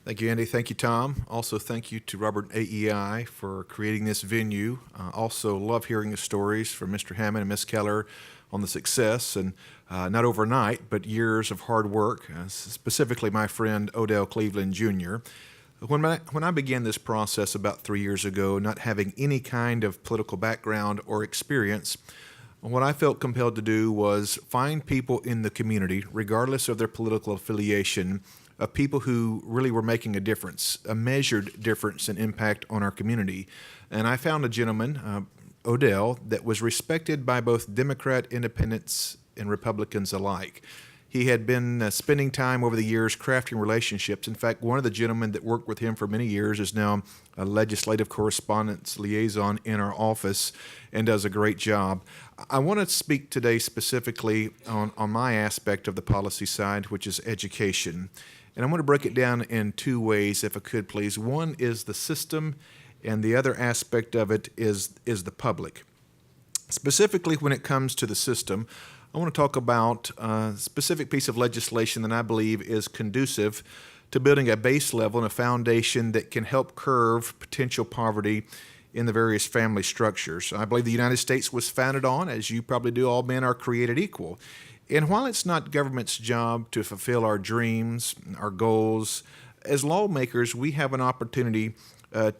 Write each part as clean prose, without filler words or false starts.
Thank you, Andy. Thank you, Tom. Also, thank you to Robert AEI for creating this venue. Also, love hearing the stories from Mr. Hammond and Ms. Keller on the success, and not overnight, but years of hard work, specifically my friend Odell Cleveland Jr. When I began this process about 3 years ago, not having any kind of political background or experience, what I felt compelled to do was find people in the community, regardless of their political affiliation, of people who really were making a difference, a measured difference and impact on our community. And I found a gentleman, Odell, that was respected by both Democrat, independents, and Republicans alike. He had been spending time over the years crafting relationships. In fact, one of the gentlemen that worked with him for many years is now a legislative correspondence liaison in our office and does a great job. I want to speak today specifically on my aspect of the policy side, which is education. And I'm going to break it down in two ways, if I could, please. One is the system, and the other aspect of it is the public. Specifically, when it comes to the system, I want to talk about a specific piece of legislation that I believe is conducive to building a base level and a foundation that can help curb potential poverty in the various family structures. I believe the United States was founded on, as you probably do, all men are created equal. And while it's not government's job to fulfill our dreams, our goals, as lawmakers, we have an opportunity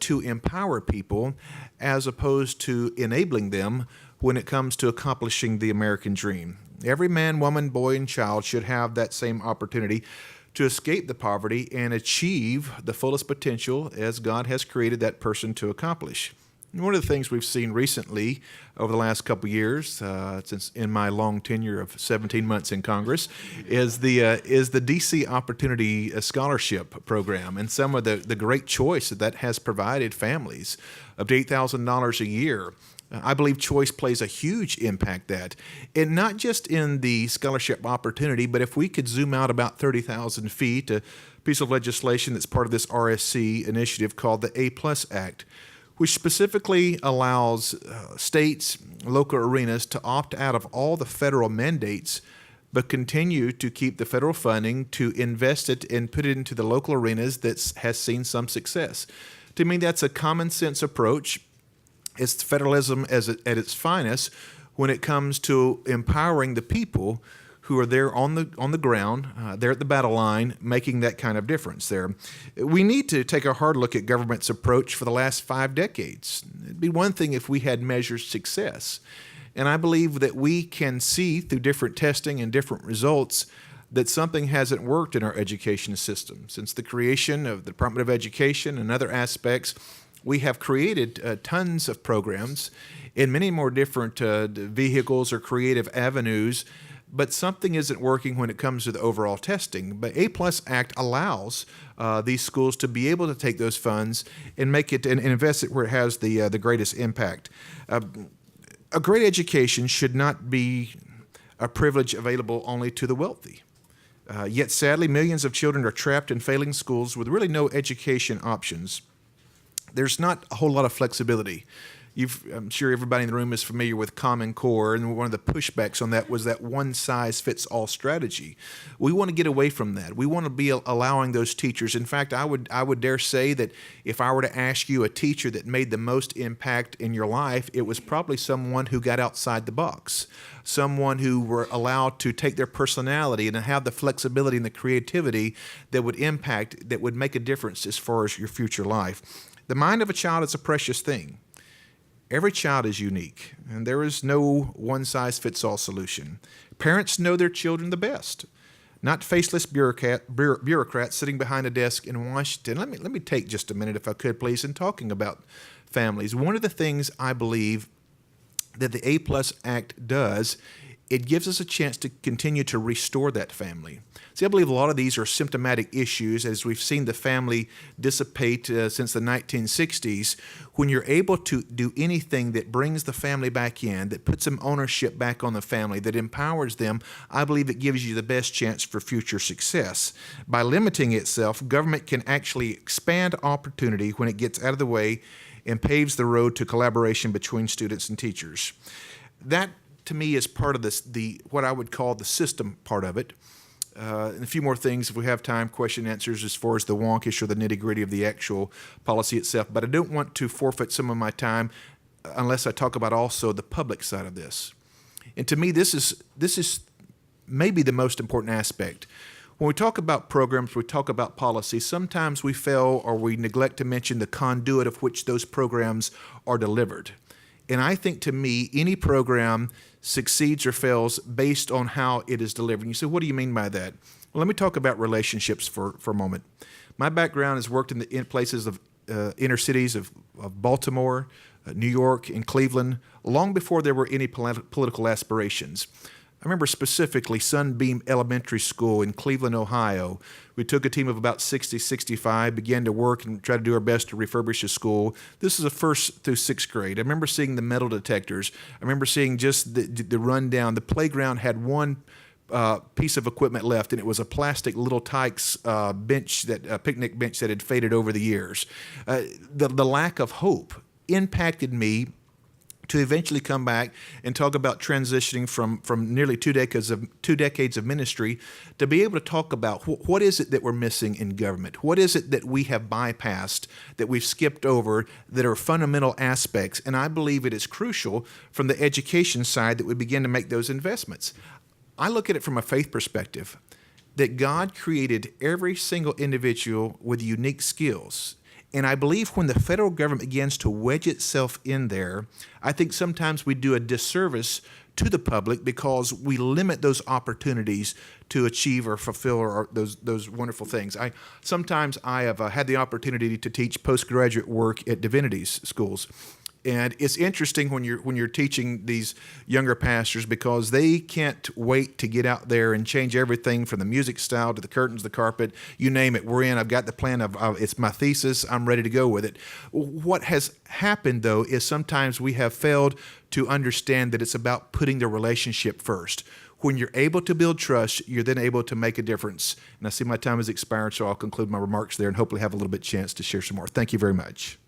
to empower people as opposed to enabling them when it comes to accomplishing the American dream. Every man, woman, boy, and child should have that same opportunity to escape the poverty and achieve the fullest potential as God has created that person to accomplish. One of the things we've seen recently over the last couple of years, since in my long tenure of 17 months in Congress, is the DC Opportunity Scholarship Program and some of the great choice that has provided families up to $8,000 a year. I believe choice plays a huge impact that, and not just in the scholarship opportunity, but if we could zoom out about 30,000 feet, a piece of legislation that's part of this RSC initiative called the A+ Act, which specifically allows states, local arenas to opt out of all the federal mandates, but continue to keep the federal funding to invest it and put it into the local arenas that has seen some success. To me, that's a common sense approach. It's federalism at its finest when it comes to empowering the people who are there on the ground, there at the battle line, making that kind of difference there. We need to take a hard look at government's approach for the last 5 decades. It'd be one thing if we had measured success. And I believe that we can see through different testing and different results that something hasn't worked in our education system. Since the creation of the Department of Education and other aspects, we have created tons of programs in many more different vehicles or creative avenues, but something isn't working when it comes to the overall testing. But A+ Act allows these schools to be able to take those funds and make it and invest it where it has the greatest impact. A great education should not be a privilege available only to the wealthy. Yet sadly, millions of children are trapped in failing schools with really no education options. There's not a whole lot of flexibility. I'm sure everybody in the room is familiar with Common Core, and one of the pushbacks on that was that one-size-fits-all strategy. We want to get away from that. We want to be allowing those teachers. In fact, I would dare say that if I were to ask you a teacher that made the most impact in your life, it was probably someone who got outside the box, someone who were allowed to take their personality and have the flexibility and the creativity that would impact, that would make a difference as far as your future life. The mind of a child is a precious thing. Every child is unique, and there is no one-size-fits-all solution. Parents know their children the best, not faceless bureaucrats sitting behind a desk in Washington. Let me take just a minute, if I could, please, in talking about families. One of the things I believe that the A+ Act does, it gives us a chance to continue to restore that family. See, I believe a lot of these are symptomatic issues, as we've seen the family dissipate since the 1960s. When you're able to do anything that brings the family back in, that puts some ownership back on the family, that empowers them, I believe it gives you the best chance for future success. By limiting itself, government can actually expand opportunity when it gets out of the way and paves the road to collaboration between students and teachers. That, to me, is part of this, what I would call the system part of it. and a few more things if we have time, question and answers as far as the wonkish or the nitty-gritty of the actual policy itself. But I don't want to forfeit some of my time unless I talk about also the public side of this. And to me, this is maybe the most important aspect. When we talk about programs, we talk about policy, sometimes we fail or we neglect to mention the conduit of which those programs are delivered. And I think, to me, any program succeeds or fails based on how it is delivered. And you say, what do you mean by that? Well, let me talk about relationships for a moment. My background has worked in places of inner cities of Baltimore, New York, and Cleveland, long before there were any political aspirations. I remember specifically Sunbeam Elementary School in Cleveland, Ohio. We took a team of about 60, 65, began to work and try to do our best to refurbish a school. This is a first through sixth grade. I remember seeing the metal detectors. I remember seeing just the rundown. The playground had one piece of equipment left, and it was a plastic Little Tikes bench, picnic bench that had faded over the years. The lack of hope impacted me to eventually come back and talk about transitioning from nearly two decades of ministry to be able to talk about what is it that we're missing in government? What is it that we have bypassed, that we've skipped over, that are fundamental aspects? And I believe it is crucial from the education side that we begin to make those investments. I look at it from a faith perspective, that God created every single individual with unique skills. And I believe when the federal government begins to wedge itself in there, I think sometimes we do a disservice to the public because we limit those opportunities to achieve or fulfill those wonderful things. Sometimes I have had the opportunity to teach postgraduate work at divinity schools. And it's interesting when you're teaching these younger pastors because they can't wait to get out there and change everything from the music style to the curtains, the carpet, you name it. We're in. I've got the plan of it's my thesis. I'm ready to go with it. What has happened, though, is sometimes we have failed to understand that it's about putting the relationship first. When you're able to build trust, you're then able to make a difference. And I see my time has expired, so I'll conclude my remarks there and hopefully have a little bit chance to share some more. Thank you very much.